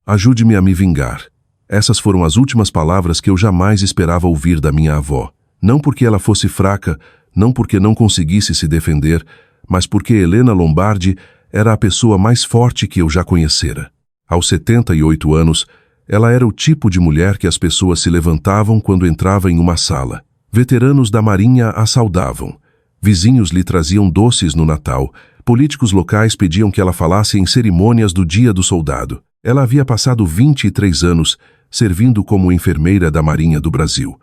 Ajude-me a me vingar. Essas foram as últimas palavras que eu jamais esperava ouvir da minha avó. Não porque ela fosse fraca, não porque não conseguisse se defender, mas porque Helena Lombardi era a pessoa mais forte que eu já conhecera. Aos 78 anos, ela era o tipo de mulher que as pessoas se levantavam quando entrava em uma sala. Veteranos da Marinha a saudavam. Vizinhos lhe traziam doces no Natal. Políticos locais pediam que ela falasse em cerimônias do Dia do Soldado. Ela havia passado 23 anos servindo como enfermeira da Marinha do Brasil.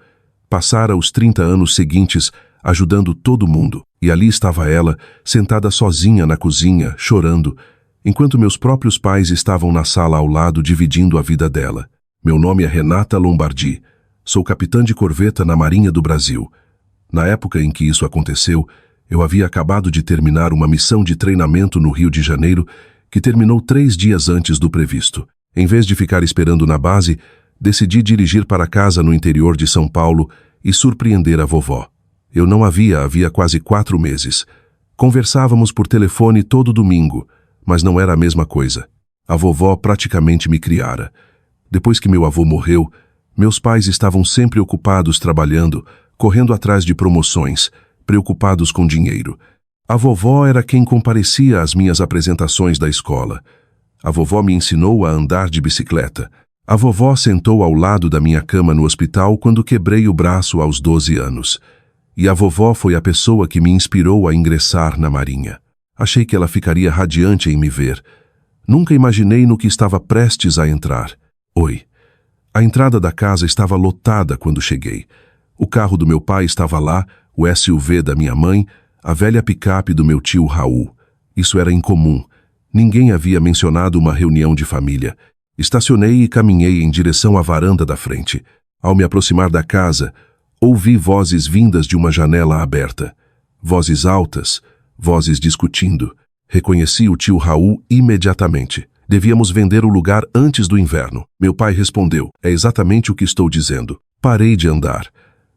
Passara os 30 anos seguintes ajudando todo mundo. E ali estava ela, sentada sozinha na cozinha, chorando, enquanto meus próprios pais estavam na sala ao lado dividindo a vida dela. Meu nome é Renata Lombardi. Sou capitã de corveta na Marinha do Brasil. Na época em que isso aconteceu, eu havia acabado de terminar uma missão de treinamento no Rio de Janeiro, que terminou 3 dias antes do previsto. Em vez de ficar esperando na base, decidi dirigir para casa no interior de São Paulo e surpreender a vovó. Eu não havia quase 4 meses. Conversávamos por telefone todo domingo, mas não era a mesma coisa. A vovó praticamente me criara. Depois que meu avô morreu, meus pais estavam sempre ocupados trabalhando, correndo atrás de promoções, preocupados com dinheiro. A vovó era quem comparecia às minhas apresentações da escola. A vovó me ensinou a andar de bicicleta. A vovó sentou ao lado da minha cama no hospital quando quebrei o braço aos 12 anos. E a vovó foi a pessoa que me inspirou a ingressar na Marinha. Achei que ela ficaria radiante em me ver. Nunca imaginei no que estava prestes a entrar. Oi. A entrada da casa estava lotada quando cheguei. O carro do meu pai estava lá, o SUV da minha mãe, a velha picape do meu tio Raul. Isso era incomum. Ninguém havia mencionado uma reunião de família. Estacionei e caminhei em direção à varanda da frente. Ao me aproximar da casa, ouvi vozes vindas de uma janela aberta. Vozes altas, vozes discutindo. Reconheci o tio Raul imediatamente. Devíamos vender o lugar antes do inverno. Meu pai respondeu, é exatamente o que estou dizendo. Parei de andar.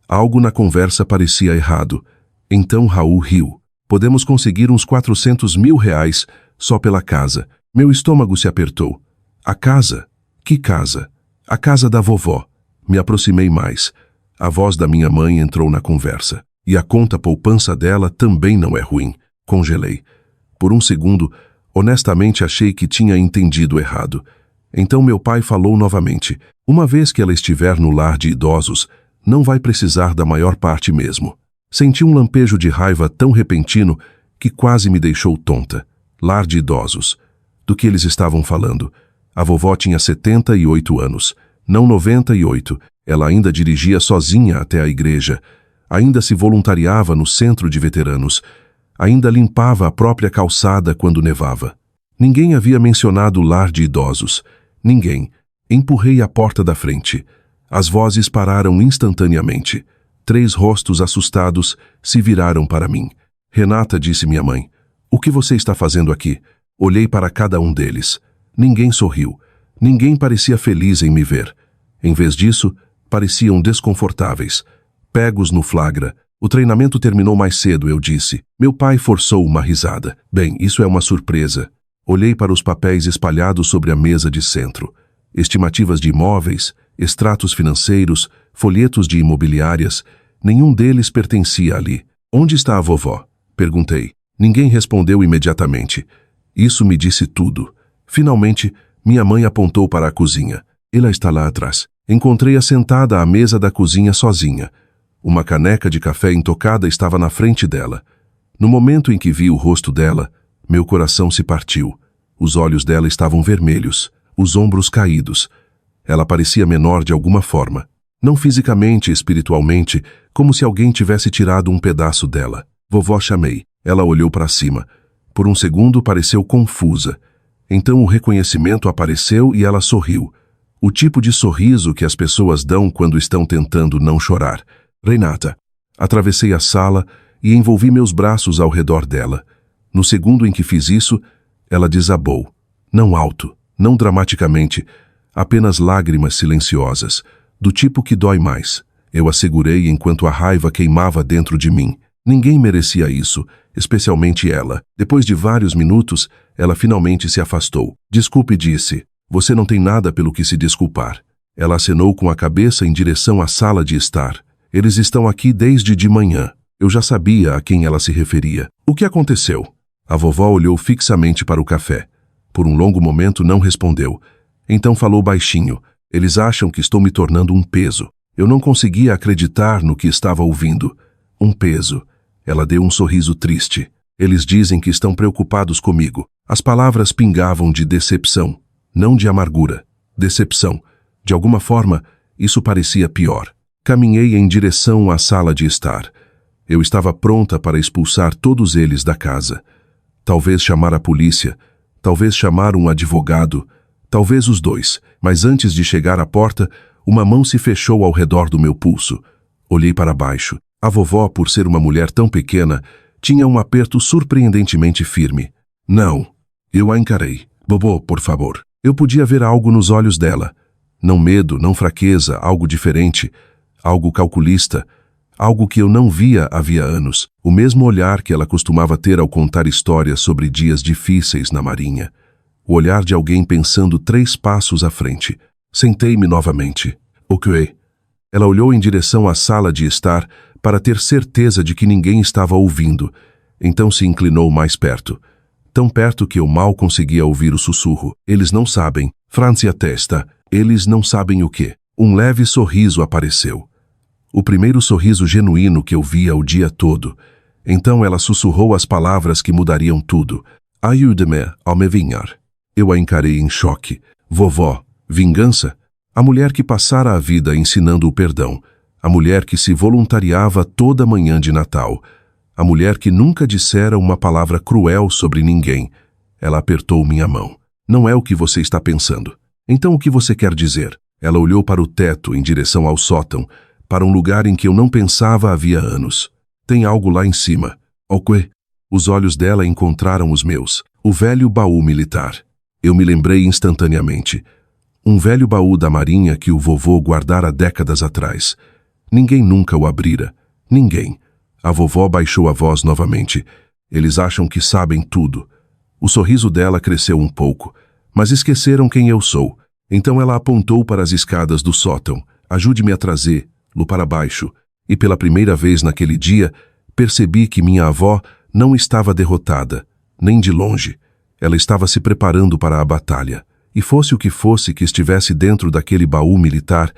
Algo na conversa parecia errado. Então Raul riu. Podemos conseguir uns 400 mil reais só pela casa. Meu estômago se apertou. A casa? Que casa? A casa da vovó. Me aproximei mais. A voz da minha mãe entrou na conversa. E a conta poupança dela também não é ruim. Congelei. Por um segundo, honestamente achei que tinha entendido errado. Então meu pai falou novamente. Uma vez que ela estiver no lar de idosos, não vai precisar da maior parte mesmo. Senti um lampejo de raiva tão repentino que quase me deixou tonta. Lar de idosos. Do que eles estavam falando? A vovó tinha 78 anos. Não 98. Ela ainda dirigia sozinha até a igreja. Ainda se voluntariava no centro de veteranos. Ainda limpava a própria calçada quando nevava. Ninguém havia mencionado o lar de idosos. Ninguém. Empurrei a porta da frente. As vozes pararam instantaneamente. 3 rostos assustados se viraram para mim. Renata, disse minha mãe. O que você está fazendo aqui? Olhei para cada um deles. Ninguém sorriu. Ninguém parecia feliz em me ver. Em vez disso, pareciam desconfortáveis. Pegos no flagra. O treinamento terminou mais cedo, eu disse. Meu pai forçou uma risada. Bem, isso é uma surpresa. Olhei para os papéis espalhados sobre a mesa de centro. Estimativas de imóveis, extratos financeiros, folhetos de imobiliárias. Nenhum deles pertencia ali. Onde está a vovó? Perguntei. Ninguém respondeu imediatamente. Isso me disse tudo. Finalmente, minha mãe apontou para a cozinha. Ela está lá atrás. Encontrei-a sentada à mesa da cozinha sozinha. Uma caneca de café intocada estava na frente dela. No momento em que vi o rosto dela, meu coração se partiu. Os olhos dela estavam vermelhos, os ombros caídos. Ela parecia menor de alguma forma. Não fisicamente, espiritualmente, como se alguém tivesse tirado um pedaço dela. Vovó, chamei. Ela olhou para cima. Por um segundo pareceu confusa. Então o reconhecimento apareceu e ela sorriu. O tipo de sorriso que as pessoas dão quando estão tentando não chorar. Renata. Atravessei a sala e envolvi meus braços ao redor dela. No segundo em que fiz isso, ela desabou. Não alto, não dramaticamente, apenas lágrimas silenciosas, do tipo que dói mais. Eu a segurei enquanto a raiva queimava dentro de mim. Ninguém merecia isso, especialmente ela. Depois de vários minutos, ela finalmente se afastou. Desculpe, disse. Você não tem nada pelo que se desculpar. Ela acenou com a cabeça em direção à sala de estar. Eles estão aqui desde de manhã. Eu já sabia a quem ela se referia. O que aconteceu? A vovó olhou fixamente para o café. Por um longo momento não respondeu. Então falou baixinho. Eles acham que estou me tornando um peso. Eu não conseguia acreditar no que estava ouvindo. Um peso. Ela deu um sorriso triste. Eles dizem que estão preocupados comigo. As palavras pingavam de decepção, não de amargura. Decepção. De alguma forma, isso parecia pior. Caminhei em direção à sala de estar. Eu estava pronta para expulsar todos eles da casa. Talvez chamar a polícia, talvez chamar um advogado, talvez os dois. Mas antes de chegar à porta, uma mão se fechou ao redor do meu pulso. Olhei para baixo. A vovó, por ser uma mulher tão pequena, tinha um aperto surpreendentemente firme. Não. Eu a encarei. Bobô, por favor. Eu podia ver algo nos olhos dela. Não medo, não fraqueza, algo diferente, algo calculista, algo que eu não via havia anos. O mesmo olhar que ela costumava ter ao contar histórias sobre dias difíceis na marinha. O olhar de alguém pensando 3 passos à frente. Sentei-me novamente. Ok. Ela olhou em direção à sala de estar para ter certeza de que ninguém estava ouvindo. Então se inclinou mais perto. Tão perto que eu mal conseguia ouvir o sussurro. Eles não sabem. Franzi a testa. Eles não sabem o que. Um leve sorriso apareceu. O primeiro sorriso genuíno que eu via o dia todo. Então ela sussurrou as palavras que mudariam tudo. Ajude-me a me vingar. Eu a encarei em choque. Vovó, vingança? A mulher que passara a vida ensinando o perdão. A mulher que se voluntariava toda manhã de Natal. A mulher que nunca dissera uma palavra cruel sobre ninguém. Ela apertou minha mão. Não é o que você está pensando. Então o que você quer dizer? Ela olhou para o teto em direção ao sótão, para um lugar em que eu não pensava havia anos. Tem algo lá em cima. O quê? Os olhos dela encontraram os meus. O velho baú militar. Eu me lembrei instantaneamente. Um velho baú da marinha que o vovô guardara décadas atrás. Ninguém nunca o abrira. Ninguém. A vovó baixou a voz novamente. Eles acham que sabem tudo. O sorriso dela cresceu um pouco, mas esqueceram quem eu sou. Então ela apontou para as escadas do sótão. Ajude-me a trazê-lo para baixo. E pela primeira vez naquele dia, percebi que minha avó não estava derrotada, nem de longe. Ela estava se preparando para a batalha. E fosse o que fosse que estivesse dentro daquele baú militar,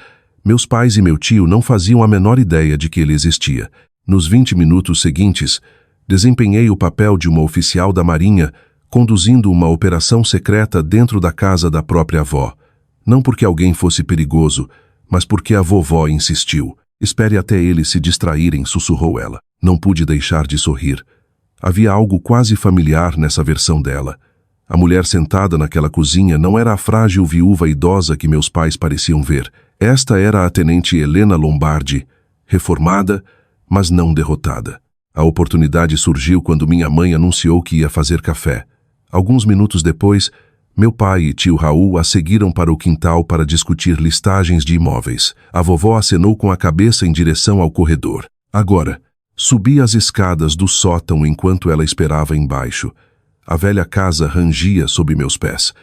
meus pais e meu tio não faziam a menor ideia de que ele existia. Nos 20 minutos seguintes, desempenhei o papel de uma oficial da Marinha, conduzindo uma operação secreta dentro da casa da própria avó. Não porque alguém fosse perigoso, mas porque a vovó insistiu. Espere até eles se distraírem, sussurrou ela. Não pude deixar de sorrir. Havia algo quase familiar nessa versão dela. A mulher sentada naquela cozinha não era a frágil viúva idosa que meus pais pareciam ver. Esta era a tenente Helena Lombardi, reformada, mas não derrotada. A oportunidade surgiu quando minha mãe anunciou que ia fazer café. Alguns minutos depois, meu pai e tio Raul a seguiram para o quintal para discutir listagens de imóveis. A vovó acenou com a cabeça em direção ao corredor. Agora, subi as escadas do sótão enquanto ela esperava embaixo. A velha casa rangia sob meus pés.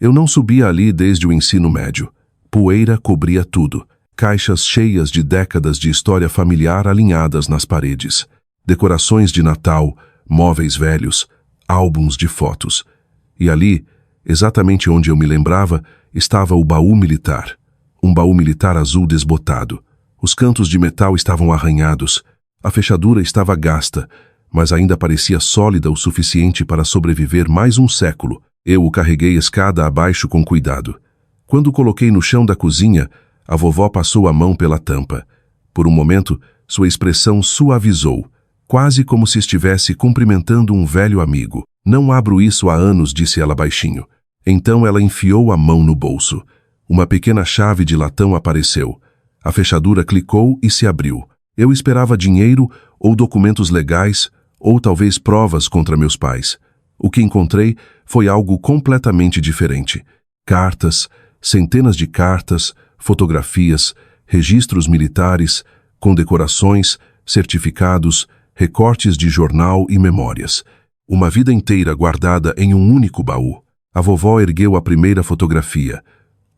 Eu não subia ali desde o ensino médio. Poeira cobria tudo. Caixas cheias de décadas de história familiar alinhadas nas paredes. Decorações de Natal, móveis velhos, álbuns de fotos. E ali, exatamente onde eu me lembrava, estava o baú militar. Um baú militar azul desbotado. Os cantos de metal estavam arranhados. A fechadura estava gasta, mas ainda parecia sólida o suficiente para sobreviver mais um século. Eu o carreguei escada abaixo com cuidado. Quando o coloquei no chão da cozinha, a vovó passou a mão pela tampa. Por um momento, sua expressão suavizou, quase como se estivesse cumprimentando um velho amigo. Não abro isso há anos, disse ela baixinho. Então ela enfiou a mão no bolso. Uma pequena chave de latão apareceu. A fechadura clicou e se abriu. Eu esperava dinheiro ou documentos legais, ou talvez provas contra meus pais. O que encontrei foi algo completamente diferente. Cartas, centenas de cartas, fotografias, registros militares, condecorações, certificados, recortes de jornal e memórias. Uma vida inteira guardada em um único baú. A vovó ergueu a primeira fotografia.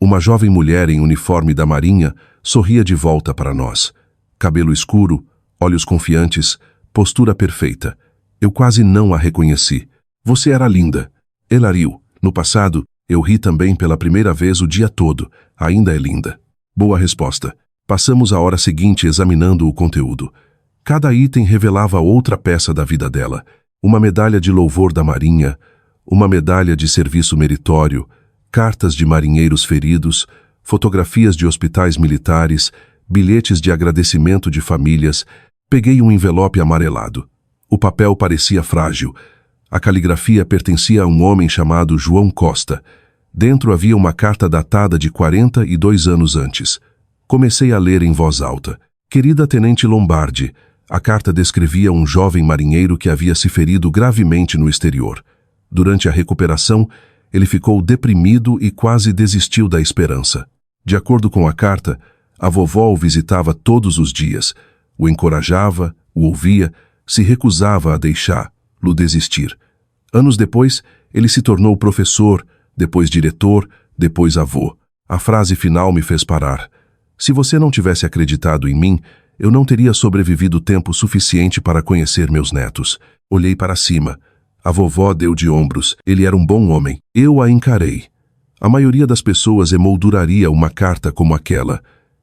Uma jovem mulher em uniforme da Marinha sorria de volta para nós. Cabelo escuro, olhos confiantes, postura perfeita. Eu quase não a reconheci. Você era linda. Ela riu. No passado, eu ri também pela primeira vez o dia todo. Ainda é linda. Boa resposta. Passamos a hora seguinte examinando o conteúdo. Cada item revelava outra peça da vida dela. Uma medalha de louvor da Marinha, uma medalha de serviço meritório, cartas de marinheiros feridos, fotografias de hospitais militares, bilhetes de agradecimento de famílias. Peguei um envelope amarelado. O papel parecia frágil. A caligrafia pertencia a um homem chamado João Costa. Dentro havia uma carta datada de 42 anos antes. Comecei a ler em voz alta. Querida Tenente Lombardi, a carta descrevia um jovem marinheiro que havia se ferido gravemente no exterior. Durante a recuperação, ele ficou deprimido e quase desistiu da esperança. De acordo com a carta, a vovó o visitava todos os dias, o encorajava, o ouvia, se recusava a deixá-lo desistir. Anos depois, ele se tornou professor, depois diretor, depois avô. A frase final me fez parar. Se você não tivesse acreditado em mim, eu não teria sobrevivido tempo suficiente para conhecer meus netos. Olhei para cima. A vovó deu de ombros. Ele era um bom homem. Eu a encarei. A maioria das pessoas emolduraria uma carta como aquela.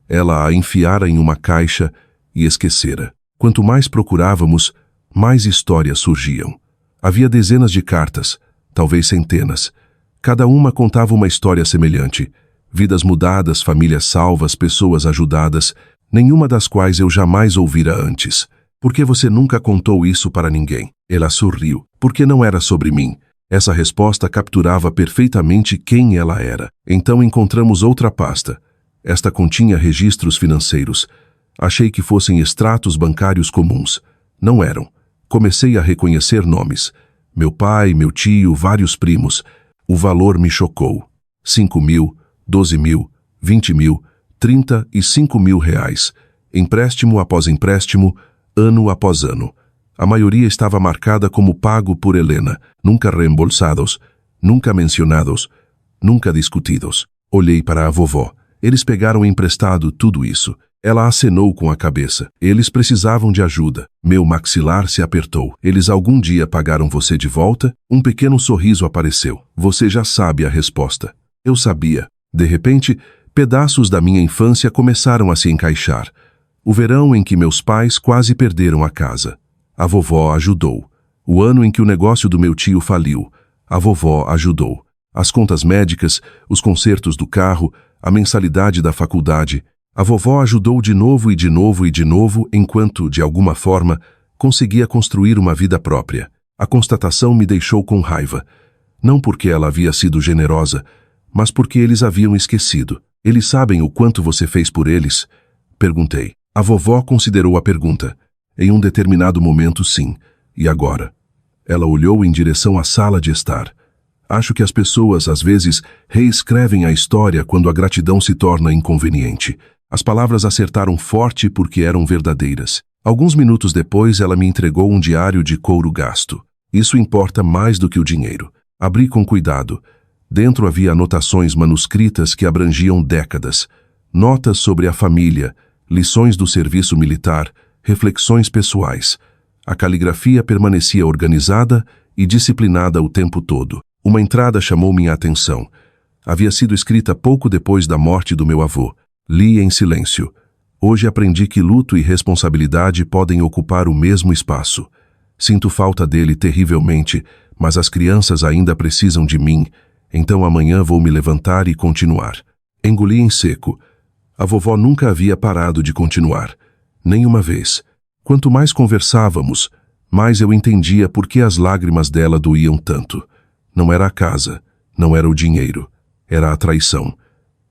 Ela a enfiara em uma caixa e esquecera. Quanto mais procurávamos, mais histórias surgiam. Havia dezenas de cartas, talvez centenas. Cada uma contava uma história semelhante. Vidas mudadas, famílias salvas, pessoas ajudadas, nenhuma das quais eu jamais ouvira antes. Por que você nunca contou isso para ninguém? Ela sorriu. Porque não era sobre mim. Essa resposta capturava perfeitamente quem ela era. Então encontramos outra pasta. Esta continha registros financeiros. Achei que fossem extratos bancários comuns. Não eram. Comecei a reconhecer nomes. Meu pai, meu tio, vários primos. O valor me chocou. 5.000, 12.000, 20.000, 35.000 reais. Empréstimo após empréstimo, ano após ano. A maioria estava marcada como pago por Helena, nunca reembolsados, nunca mencionados, nunca discutidos. Olhei para a vovó. Eles pegaram emprestado tudo isso. Ela acenou com a cabeça. Eles precisavam de ajuda. Meu maxilar se apertou. Eles algum dia pagaram você de volta? Um pequeno sorriso apareceu. Você já sabe a resposta. Eu sabia. De repente, pedaços da minha infância começaram a se encaixar. O verão em que meus pais quase perderam a casa. A vovó ajudou. O ano em que o negócio do meu tio faliu. A vovó ajudou. As contas médicas, os consertos do carro, a mensalidade da faculdade. A vovó ajudou de novo e de novo e de novo, enquanto, de alguma forma, conseguia construir uma vida própria. A constatação me deixou com raiva. Não porque ela havia sido generosa, mas porque eles haviam esquecido. Eles sabem o quanto você fez por eles? Perguntei. A vovó considerou a pergunta. Em um determinado momento, sim. E agora? Ela olhou em direção à sala de estar. Acho que as pessoas, às vezes, reescrevem a história quando a gratidão se torna inconveniente. As palavras acertaram forte porque eram verdadeiras. Alguns minutos depois, ela me entregou um diário de couro gasto. Isso importa mais do que o dinheiro. Abri com cuidado. Dentro havia anotações manuscritas que abrangiam décadas. Notas sobre a família, lições do serviço militar, reflexões pessoais. A caligrafia permanecia organizada e disciplinada o tempo todo. Uma entrada chamou minha atenção. Havia sido escrita pouco depois da morte do meu avô. Li em silêncio. Hoje aprendi que luto e responsabilidade podem ocupar o mesmo espaço. Sinto falta dele terrivelmente, mas as crianças ainda precisam de mim, então amanhã vou me levantar e continuar. Engoli em seco. A vovó nunca havia parado de continuar. Nenhuma vez. Quanto mais conversávamos, mais eu entendia por que as lágrimas dela doíam tanto. Não era a casa, não era o dinheiro, era a traição.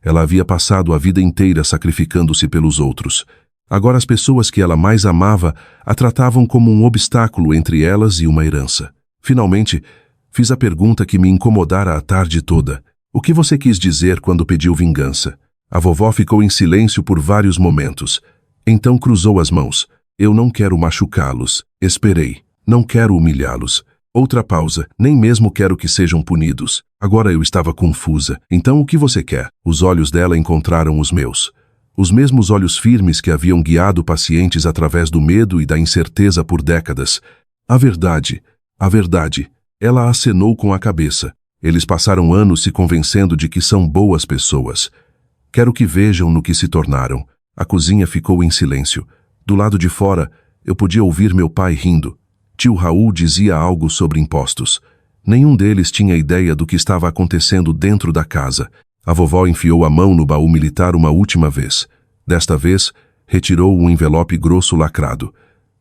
Ela havia passado a vida inteira sacrificando-se pelos outros. Agora as pessoas que ela mais amava a tratavam como um obstáculo entre elas e uma herança. Finalmente, fiz a pergunta que me incomodara a tarde toda. O que você quis dizer quando pediu vingança? A vovó ficou em silêncio por vários momentos. Então cruzou as mãos. Eu não quero machucá-los. Esperei. Não quero humilhá-los. Outra pausa. Nem mesmo quero que sejam punidos. Agora eu estava confusa. Então o que você quer? Os olhos dela encontraram os meus. Os mesmos olhos firmes que haviam guiado pacientes através do medo e da incerteza por décadas. A verdade. Ela acenou com a cabeça. Eles passaram anos se convencendo de que são boas pessoas. Quero que vejam no que se tornaram. A cozinha ficou em silêncio. Do lado de fora, eu podia ouvir meu pai rindo. Tio Raul dizia algo sobre impostos. Nenhum deles tinha ideia do que estava acontecendo dentro da casa. A vovó enfiou a mão no baú militar uma última vez. Desta vez, retirou um envelope grosso lacrado.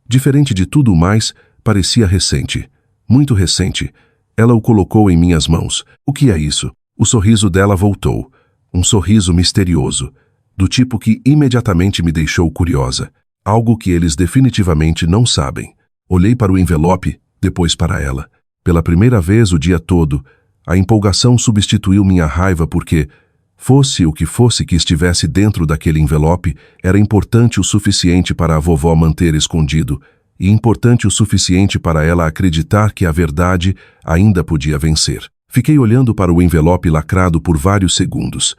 Diferente de tudo mais, parecia recente. Muito recente. Ela o colocou em minhas mãos. O que é isso? O sorriso dela voltou. Um sorriso misterioso. Do tipo que imediatamente me deixou curiosa. Algo que eles definitivamente não sabem. Olhei para o envelope, depois para ela. Pela primeira vez o dia todo, a empolgação substituiu minha raiva porque, fosse o que fosse que estivesse dentro daquele envelope, era importante o suficiente para a vovó manter escondido, e importante o suficiente para ela acreditar que a verdade ainda podia vencer. Fiquei olhando para o envelope lacrado por vários segundos.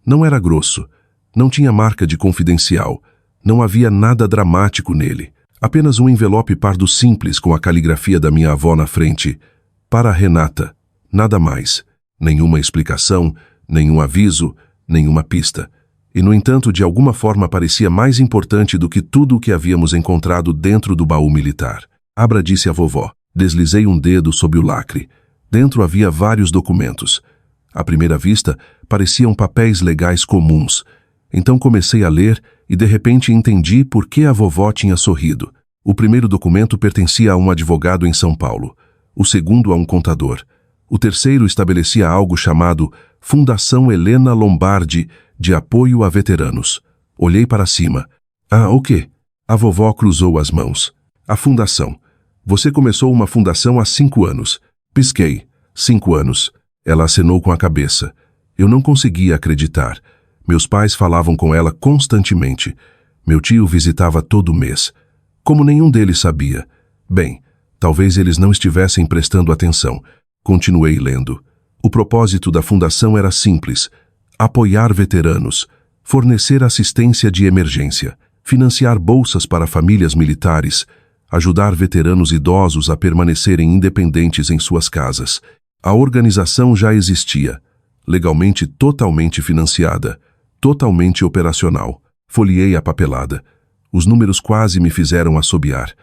Não era grosso, não tinha marca de confidencial, não havia nada dramático nele. Apenas um envelope pardo simples com a caligrafia da minha avó na frente. Para Renata. Nada mais. Nenhuma explicação, nenhum aviso, nenhuma pista. E, no entanto, de alguma forma parecia mais importante do que tudo o que havíamos encontrado dentro do baú militar. Abra, disse a vovó. Deslizei um dedo sob o lacre. Dentro havia vários documentos. À primeira vista, pareciam papéis legais comuns. Então comecei a ler e de repente entendi por que a vovó tinha sorrido. O primeiro documento pertencia a um advogado em São Paulo. O segundo a um contador. O terceiro estabelecia algo chamado Fundação Helena Lombardi de Apoio a Veteranos. Olhei para cima. Ah, o quê? A vovó cruzou as mãos. A fundação. Você começou uma fundação há 5 anos. Pisquei. 5 anos. Ela acenou com a cabeça. Eu não conseguia acreditar. Meus pais falavam com ela constantemente. Meu tio visitava todo mês. Como nenhum deles sabia. Bem, talvez eles não estivessem prestando atenção. Continuei lendo. O propósito da fundação era simples: apoiar veteranos, fornecer assistência de emergência, financiar bolsas para famílias militares, ajudar veteranos idosos a permanecerem independentes em suas casas. A organização já existia, legalmente totalmente financiada, totalmente operacional. Folheei a papelada. Os números quase me fizeram assobiar.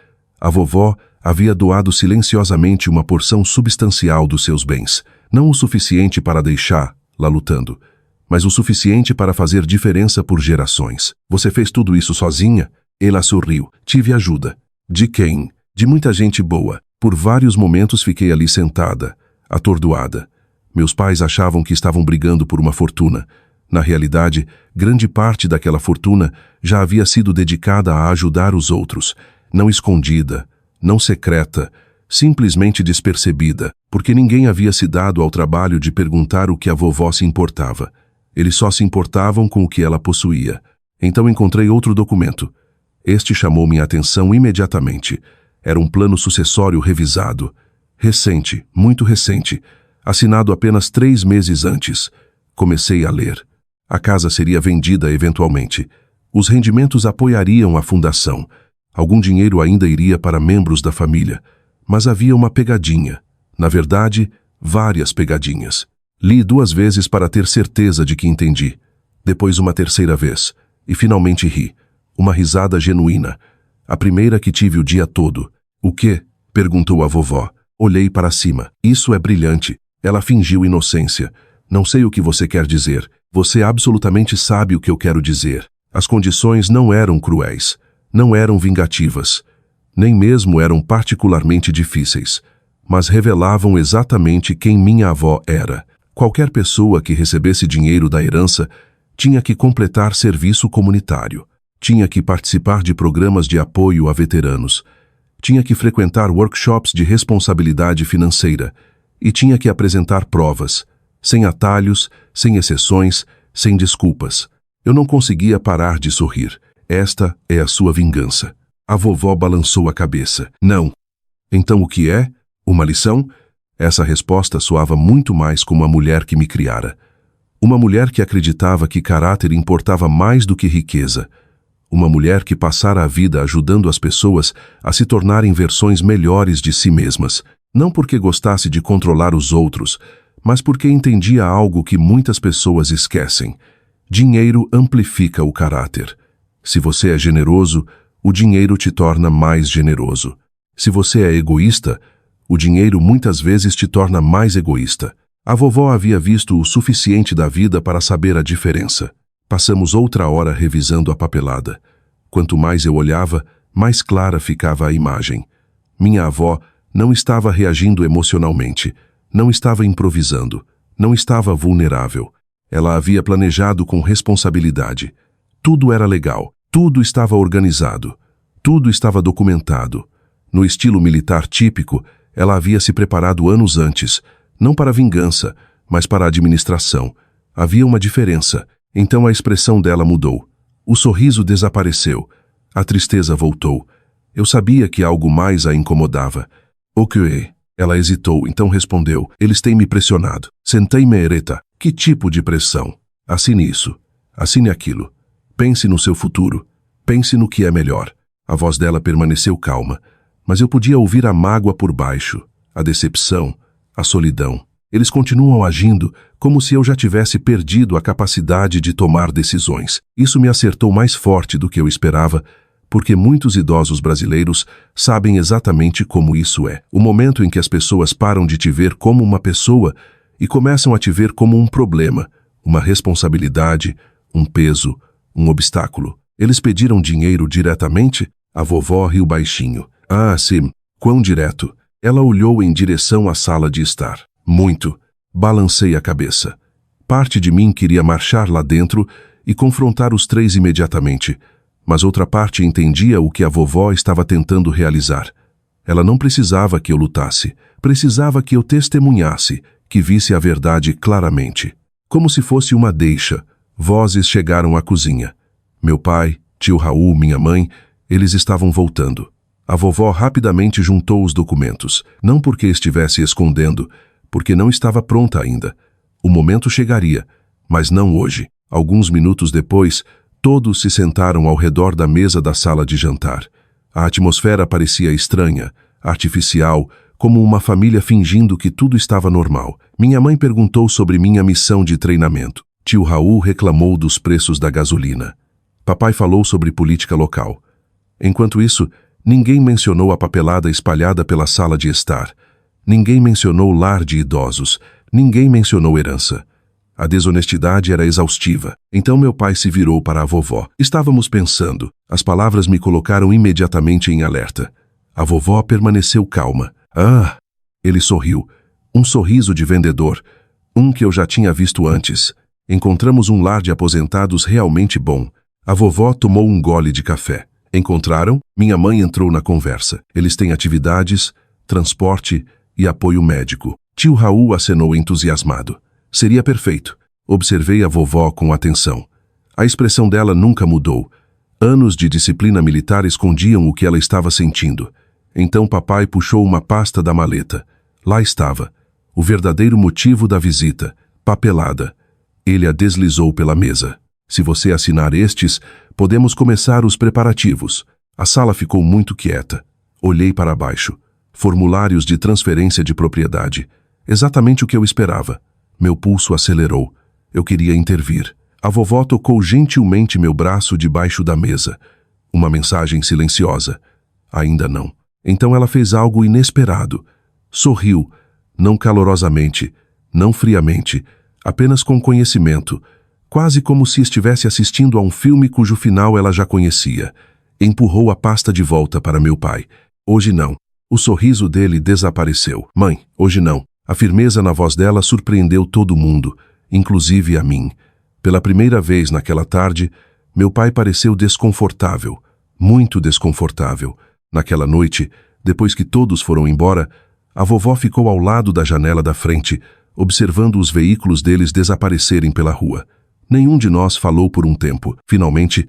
A vovó havia doado silenciosamente uma porção substancial dos seus bens. Não o suficiente para deixá-la lutando, mas o suficiente para fazer diferença por gerações. Você fez tudo isso sozinha? Ela sorriu. Tive ajuda. De quem? De muita gente boa. Por vários momentos fiquei ali sentada, atordoada. Meus pais achavam que estavam brigando por uma fortuna. Na realidade, grande parte daquela fortuna já havia sido dedicada a ajudar os outros, não escondida, não secreta, simplesmente despercebida, porque ninguém havia se dado ao trabalho de perguntar o que a vovó se importava. Eles só se importavam com o que ela possuía. Então encontrei outro documento. Este chamou minha atenção imediatamente. Era um plano sucessório revisado. Recente, muito recente, assinado apenas 3 meses antes. Comecei a ler. A casa seria vendida eventualmente. Os rendimentos apoiariam a fundação. Algum dinheiro ainda iria para membros da família. Mas havia uma pegadinha. Na verdade, várias pegadinhas. Li 2 vezes para ter certeza de que entendi. Depois uma terceira vez. E finalmente ri. Uma risada genuína. A primeira que tive o dia todo. O quê? Perguntou a vovó. Olhei para cima. Isso é brilhante. Ela fingiu inocência. Não sei o que você quer dizer. Você absolutamente sabe o que eu quero dizer. As condições não eram cruéis. Não eram vingativas. Nem mesmo eram particularmente difíceis. Mas revelavam exatamente quem minha avó era. Qualquer pessoa que recebesse dinheiro da herança tinha que completar serviço comunitário. Tinha que participar de programas de apoio a veteranos. Tinha que frequentar workshops de responsabilidade financeira. E tinha que apresentar provas. Sem atalhos, sem exceções, sem desculpas. Eu não conseguia parar de sorrir. Esta é a sua vingança. A vovó balançou a cabeça. Não. Então o que é? Uma lição? Essa resposta soava muito mais como a mulher que me criara. Uma mulher que acreditava que caráter importava mais do que riqueza. Uma mulher que passara a vida ajudando as pessoas a se tornarem versões melhores de si mesmas, não porque gostasse de controlar os outros, mas porque entendia algo que muitas pessoas esquecem. Dinheiro amplifica o caráter. Se você é generoso, o dinheiro te torna mais generoso. Se você é egoísta, o dinheiro muitas vezes te torna mais egoísta. A vovó havia visto o suficiente da vida para saber a diferença. Passamos outra hora revisando a papelada. Quanto mais eu olhava, mais clara ficava a imagem. Minha avó não estava reagindo emocionalmente, não estava improvisando, não estava vulnerável. Ela havia planejado com responsabilidade. Tudo era legal, tudo estava organizado, tudo estava documentado. No estilo militar típico, ela havia se preparado anos antes, não para vingança, mas para a administração. Havia uma diferença, então a expressão dela mudou. O sorriso desapareceu, a tristeza voltou. Eu sabia que algo mais a incomodava. O que? Ela hesitou, então respondeu: eles têm me pressionado. Sentei-me ereta. Que tipo de pressão? Assine isso. Assine aquilo. Pense no seu futuro. Pense no que é melhor. A voz dela permaneceu calma, mas eu podia ouvir a mágoa por baixo, a decepção, a solidão. Eles continuam agindo como se eu já tivesse perdido a capacidade de tomar decisões. Isso me acertou mais forte do que eu esperava, porque muitos idosos brasileiros sabem exatamente como isso é. O momento em que as pessoas param de te ver como uma pessoa e começam a te ver como um problema, uma responsabilidade, um peso, um obstáculo. Eles pediram dinheiro diretamente? A vovó riu baixinho. Ah, sim, quão direto. Ela olhou em direção à sala de estar. Muito. Balancei a cabeça. Parte de mim queria marchar lá dentro e confrontar os três imediatamente, mas outra parte entendia o que a vovó estava tentando realizar. Ela não precisava que eu lutasse, precisava que eu testemunhasse, que visse a verdade claramente. Como se fosse uma deixa, vozes chegaram à cozinha. Meu pai, tio Raul, minha mãe, eles estavam voltando. A vovó rapidamente juntou os documentos, não porque estivesse escondendo, porque não estava pronta ainda. O momento chegaria, mas não hoje. Alguns minutos depois, todos se sentaram ao redor da mesa da sala de jantar. A atmosfera parecia estranha, artificial, como uma família fingindo que tudo estava normal. Minha mãe perguntou sobre minha missão de treinamento. Tio Raul reclamou dos preços da gasolina. Papai falou sobre política local. Enquanto isso, ninguém mencionou a papelada espalhada pela sala de estar. Ninguém mencionou lar de idosos. Ninguém mencionou herança. A desonestidade era exaustiva. Então meu pai se virou para a vovó. Estávamos pensando. As palavras me colocaram imediatamente em alerta. A vovó permaneceu calma. Ah! Ele sorriu. Um sorriso de vendedor. Um que eu já tinha visto antes. Encontramos um lar de aposentados realmente bom. A vovó tomou um gole de café. Encontraram? Minha mãe entrou na conversa. Eles têm atividades, transporte e apoio médico. Tio Raul acenou entusiasmado. Seria perfeito. Observei a vovó com atenção. A expressão dela nunca mudou. Anos de disciplina militar escondiam o que ela estava sentindo. Então papai puxou uma pasta da maleta. Lá estava. O verdadeiro motivo da visita. Papelada. Ele a deslizou pela mesa. Se você assinar estes, podemos começar os preparativos. A sala ficou muito quieta. Olhei para baixo. Formulários de transferência de propriedade. Exatamente o que eu esperava. Meu pulso acelerou. Eu queria intervir. A vovó tocou gentilmente meu braço debaixo da mesa. Uma mensagem silenciosa. Ainda não. Então ela fez algo inesperado. Sorriu, não calorosamente, não friamente, apenas com conhecimento, quase como se estivesse assistindo a um filme cujo final ela já conhecia. Empurrou a pasta de volta para meu pai. Hoje não. O sorriso dele desapareceu. Mãe, hoje não. A firmeza na voz dela surpreendeu todo mundo, inclusive a mim. Pela primeira vez naquela tarde, meu pai pareceu desconfortável, muito desconfortável. Naquela noite, depois que todos foram embora, a vovó ficou ao lado da janela da frente, observando os veículos deles desaparecerem pela rua. Nenhum de nós falou por um tempo. Finalmente,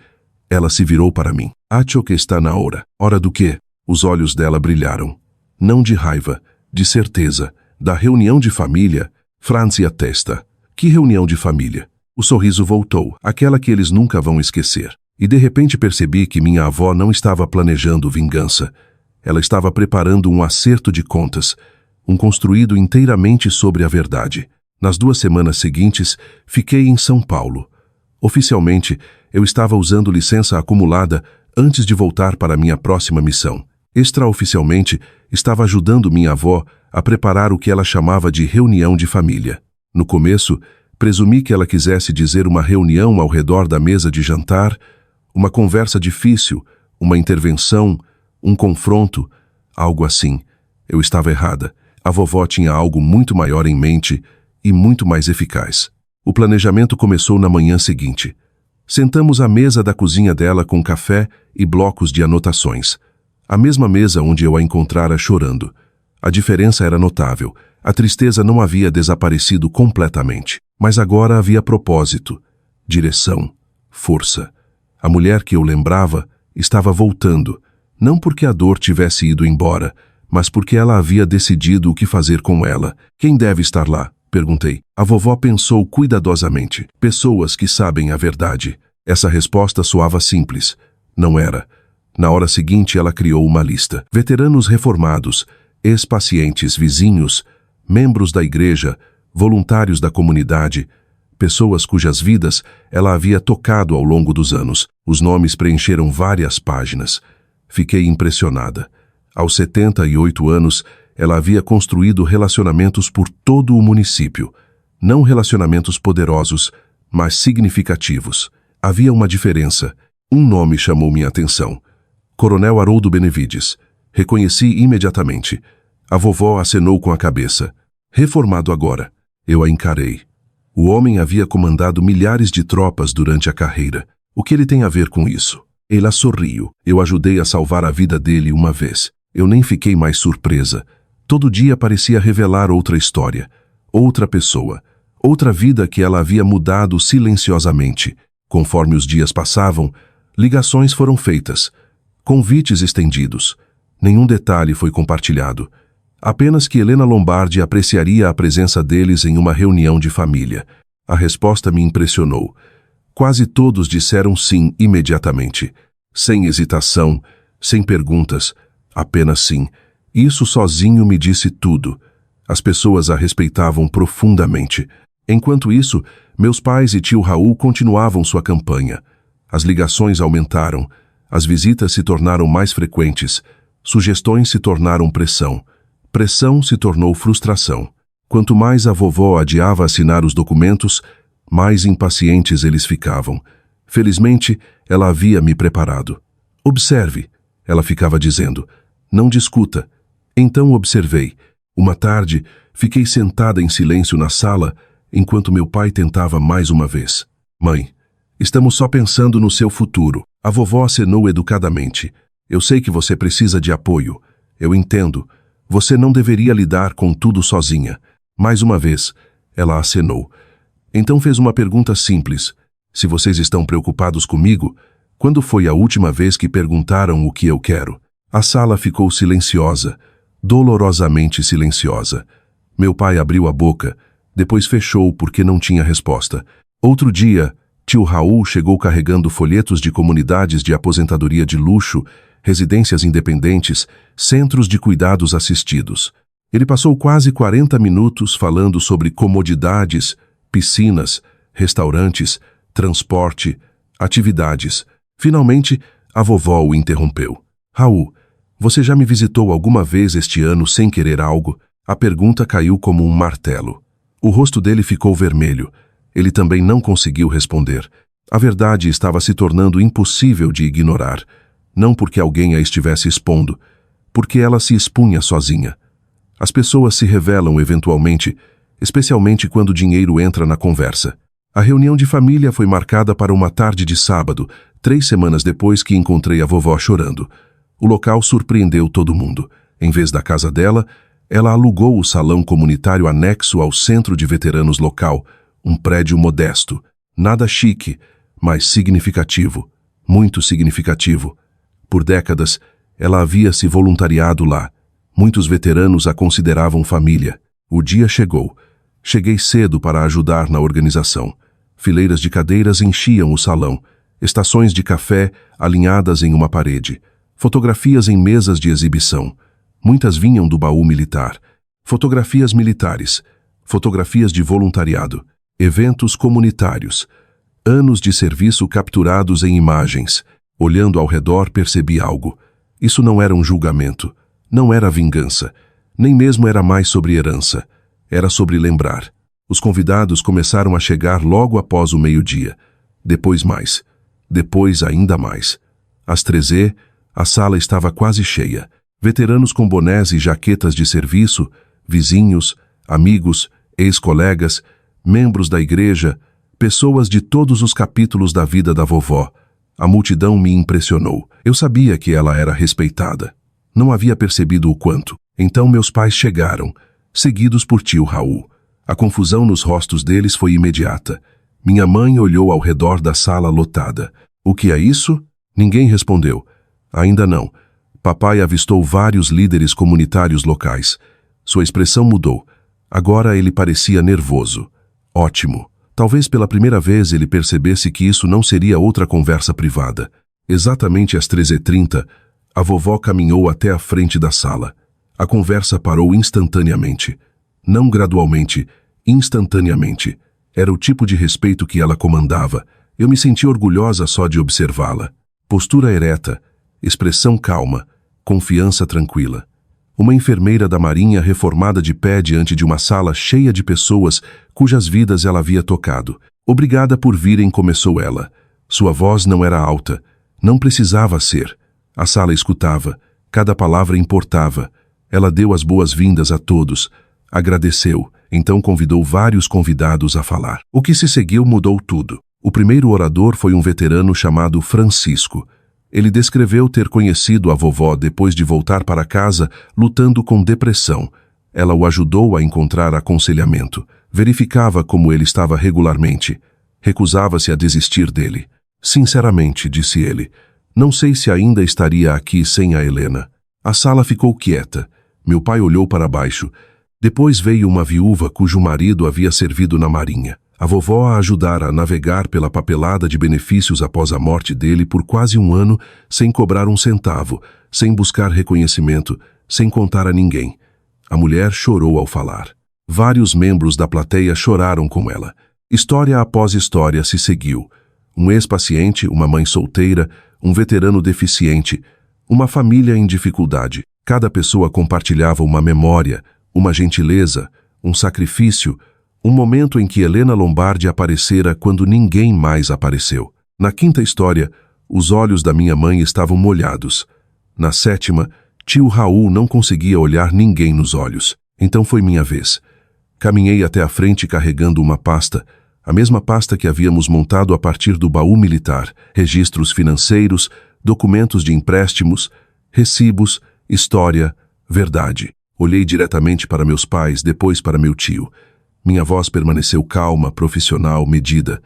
ela se virou para mim. Acho que está na hora. Hora do quê? Os olhos dela brilharam. Não de raiva, De certeza. Da reunião de família, Franzi atesta. Que reunião de família? O sorriso voltou, aquela que eles nunca vão esquecer. E de repente percebi que minha avó não estava planejando vingança. Ela estava preparando um acerto de contas, construído inteiramente sobre a verdade. Nas 2 semanas seguintes, fiquei em São Paulo. Oficialmente, eu estava usando licença acumulada antes de voltar para minha próxima missão. Extraoficialmente, estava ajudando minha avó a preparar o que ela chamava de reunião de família. No começo, presumi que ela quisesse dizer uma reunião ao redor da mesa de jantar, uma conversa difícil, uma intervenção, um confronto, algo assim. Eu estava errada. A vovó tinha algo muito maior em mente e muito mais eficaz. O planejamento começou na manhã seguinte. Sentamos à mesa da cozinha dela com café e blocos de anotações. A mesma mesa onde eu a encontrara chorando. A diferença era notável. A tristeza não havia desaparecido completamente. Mas agora havia propósito, direção, força. A mulher que eu lembrava estava voltando, não porque a dor tivesse ido embora, mas porque ela havia decidido o que fazer com ela. Quem deve estar lá? Perguntei. A vovó pensou cuidadosamente. Pessoas que sabem a verdade. Essa resposta soava simples. Não era. Na hora seguinte, ela criou uma lista. Veteranos reformados, ex-pacientes, vizinhos, membros da igreja, voluntários da comunidade, pessoas cujas vidas ela havia tocado ao longo dos anos. Os nomes preencheram várias páginas. Fiquei impressionada. Aos 78 anos, ela havia construído relacionamentos por todo o município. Não relacionamentos poderosos, mas significativos. Havia uma diferença. Um nome chamou minha atenção. Coronel Haroldo Benevides. Reconheci imediatamente. A vovó acenou com a cabeça. Reformado agora. Eu a encarei. O homem havia comandado milhares de tropas durante a carreira. O que ele tem a ver com isso? Ela sorriu. Eu ajudei a salvar a vida dele uma vez. Eu nem fiquei mais surpresa. Todo dia parecia revelar outra história, outra pessoa, outra vida que ela havia mudado silenciosamente. Conforme os dias passavam, ligações foram feitas, convites estendidos. Nenhum detalhe foi compartilhado. Apenas que Helena Lombardi apreciaria a presença deles em uma reunião de família. A resposta me impressionou. Quase todos disseram sim imediatamente. Sem hesitação, sem perguntas, apenas sim. Isso sozinho me disse tudo. As pessoas a respeitavam profundamente. Enquanto isso, meus pais e tio Raul continuavam sua campanha. As ligações aumentaram, as visitas se tornaram mais frequentes, sugestões se tornaram pressão. Pressão se tornou frustração. Quanto mais a vovó adiava assinar os documentos, mais impacientes eles ficavam. Felizmente, ela havia me preparado. Observe, ela ficava dizendo. Não discuta. Então observei. Uma tarde, fiquei sentada em silêncio na sala, enquanto meu pai tentava mais uma vez. Mãe, estamos só pensando no seu futuro. A vovó acenou educadamente. Eu sei que você precisa de apoio. Eu entendo. Você não deveria lidar com tudo sozinha. Mais uma vez, ela acenou. Então fez uma pergunta simples. Se vocês estão preocupados comigo, quando foi a última vez que perguntaram o que eu quero? A sala ficou silenciosa, dolorosamente silenciosa. Meu pai abriu a boca, depois fechou porque não tinha resposta. Outro dia, tio Raul chegou carregando folhetos de comunidades de aposentadoria de luxo, residências independentes, centros de cuidados assistidos. Ele passou quase 40 minutos falando sobre comodidades, piscinas, restaurantes, transporte, atividades. Finalmente, a vovó o interrompeu. Raul, você já me visitou alguma vez este ano sem querer algo? A pergunta caiu como um martelo. O rosto dele ficou vermelho. Ele também não conseguiu responder. A verdade estava se tornando impossível de ignorar. Não porque alguém a estivesse expondo, porque ela se expunha sozinha. As pessoas se revelam eventualmente, especialmente quando o dinheiro entra na conversa. A reunião de família foi marcada para uma tarde de sábado, 3 semanas depois que encontrei a vovó chorando. O local surpreendeu todo mundo. Em vez da casa dela, ela alugou o salão comunitário anexo ao centro de veteranos local, um prédio modesto. Nada chique, mas significativo. Muito significativo. Por décadas, ela havia se voluntariado lá. Muitos veteranos a consideravam família. O dia chegou. Cheguei cedo para ajudar na organização. Fileiras de cadeiras enchiam o salão. Estações de café alinhadas em uma parede. Fotografias em mesas de exibição. Muitas vinham do baú militar. Fotografias militares. Fotografias de voluntariado. Eventos comunitários. Anos de serviço capturados em imagens. Olhando ao redor, percebi algo. Isso não era um julgamento. Não era vingança. Nem mesmo era mais sobre herança. Era sobre lembrar. Os convidados começaram a chegar logo após o meio-dia. Depois mais. Depois ainda mais. Às 13h, a sala estava quase cheia. Veteranos com bonés e jaquetas de serviço, vizinhos, amigos, ex-colegas, membros da igreja, pessoas de todos os capítulos da vida da vovó. A multidão me impressionou. Eu sabia que ela era respeitada. Não havia percebido o quanto. Então meus pais chegaram, seguidos por tio Raul. A confusão nos rostos deles foi imediata. Minha mãe olhou ao redor da sala lotada. O que é isso? Ninguém respondeu. Ainda não. Papai avistou vários líderes comunitários locais. Sua expressão mudou. Agora ele parecia nervoso. Ótimo. Talvez pela primeira vez ele percebesse que isso não seria outra conversa privada. Exatamente às 13h30, a vovó caminhou até a frente da sala. A conversa parou instantaneamente. Não gradualmente, instantaneamente. Era o tipo de respeito que ela comandava. Eu me senti orgulhosa só de observá-la. Postura ereta, expressão calma, confiança tranquila. Uma enfermeira da Marinha reformada de pé diante de uma sala cheia de pessoas cujas vidas ela havia tocado. Obrigada por virem, começou ela. Sua voz não era alta. Não precisava ser. A sala escutava. Cada palavra importava. Ela deu as boas-vindas a todos. Agradeceu. Então convidou vários convidados a falar. O que se seguiu mudou tudo. O primeiro orador foi um veterano chamado Francisco. Ele descreveu ter conhecido a vovó depois de voltar para casa lutando com depressão. Ela o ajudou a encontrar aconselhamento. Verificava como ele estava regularmente. Recusava-se a desistir dele. Sinceramente, disse ele, não sei se ainda estaria aqui sem a Helena. A sala ficou quieta. Meu pai olhou para baixo. Depois veio uma viúva cujo marido havia servido na Marinha. A vovó a ajudara a navegar pela papelada de benefícios após a morte dele por quase um ano, sem cobrar um centavo, sem buscar reconhecimento, sem contar a ninguém. A mulher chorou ao falar. Vários membros da plateia choraram com ela. História após história se seguiu. Um ex-paciente, uma mãe solteira, um veterano deficiente, uma família em dificuldade. Cada pessoa compartilhava uma memória, uma gentileza, um sacrifício, um momento em que Helena Lombardi aparecera quando ninguém mais apareceu. Na quinta história, os olhos da minha mãe estavam molhados. Na sétima, tio Raul não conseguia olhar ninguém nos olhos. Então foi minha vez. Caminhei até a frente carregando uma pasta, a mesma pasta que havíamos montado a partir do baú militar, registros financeiros, documentos de empréstimos, recibos, história, verdade. Olhei diretamente para meus pais, depois para meu tio. Minha voz permaneceu calma, profissional, medida.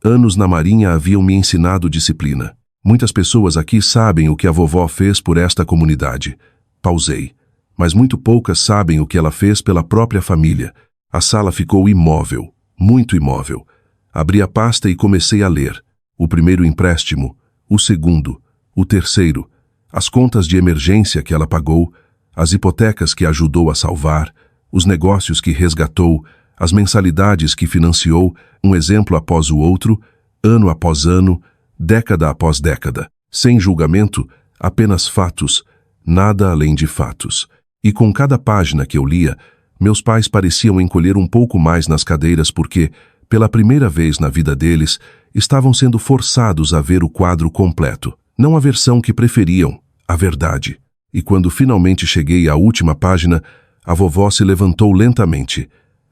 Anos na Marinha haviam me ensinado disciplina. Muitas pessoas aqui sabem o que a vovó fez por esta comunidade. Pausei. Mas muito poucas sabem o que ela fez pela própria família. A sala ficou imóvel, muito imóvel. Abri a pasta e comecei a ler. O primeiro empréstimo, o segundo, o terceiro, as contas de emergência que ela pagou, as hipotecas que ajudou a salvar, os negócios que resgatou, as mensalidades que financiou, um exemplo após o outro, ano após ano, década após década. Sem julgamento, apenas fatos, nada além de fatos. E com cada página que eu lia, meus pais pareciam encolher um pouco mais nas cadeiras porque, pela primeira vez na vida deles, estavam sendo forçados a ver o quadro completo. Não a versão que preferiam, a verdade. E quando finalmente cheguei à última página, a vovó se levantou lentamente.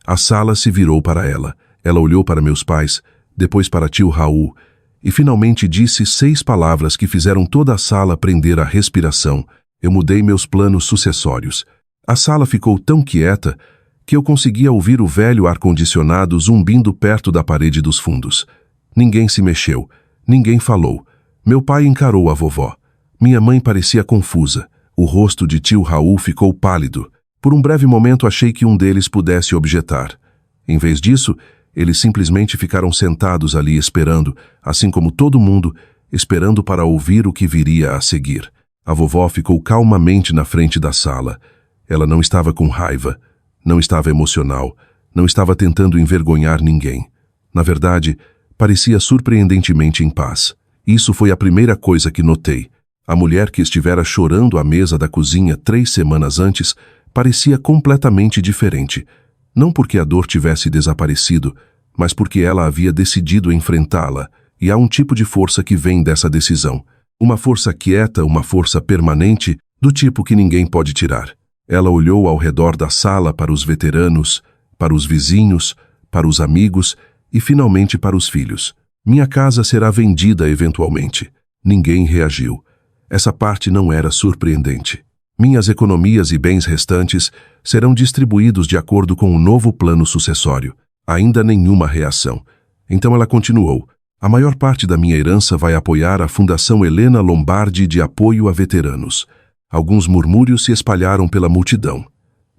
A sala se virou para ela. Ela olhou para meus pais, depois para tio Raul, e finalmente disse 6 palavras que fizeram toda a sala prender a respiração. Eu mudei meus planos sucessórios. A sala ficou tão quieta que eu conseguia ouvir o velho ar-condicionado zumbindo perto da parede dos fundos. Ninguém se mexeu. Ninguém falou. Meu pai encarou a vovó. Minha mãe parecia confusa. O rosto de tio Raul ficou pálido. Por um breve momento achei que um deles pudesse objetar. Em vez disso, eles simplesmente ficaram sentados ali esperando, assim como todo mundo, esperando para ouvir o que viria a seguir. A vovó ficou calmamente na frente da sala. Ela não estava com raiva, não estava emocional, não estava tentando envergonhar ninguém. Na verdade, parecia surpreendentemente em paz. Isso foi a primeira coisa que notei. A mulher que estivera chorando à mesa da cozinha 3 semanas antes parecia completamente diferente. Não porque a dor tivesse desaparecido, mas porque ela havia decidido enfrentá-la, e há um tipo de força que vem dessa decisão. Uma força quieta, uma força permanente, do tipo que ninguém pode tirar. Ela olhou ao redor da sala para os veteranos, para os vizinhos, para os amigos e finalmente para os filhos. Minha casa será vendida eventualmente. Ninguém reagiu. Essa parte não era surpreendente. Minhas economias e bens restantes serão distribuídos de acordo com o novo plano sucessório. Ainda nenhuma reação. Então ela continuou. A maior parte da minha herança vai apoiar a Fundação Elena Lombardi de Apoio a Veteranos. Alguns murmúrios se espalharam pela multidão.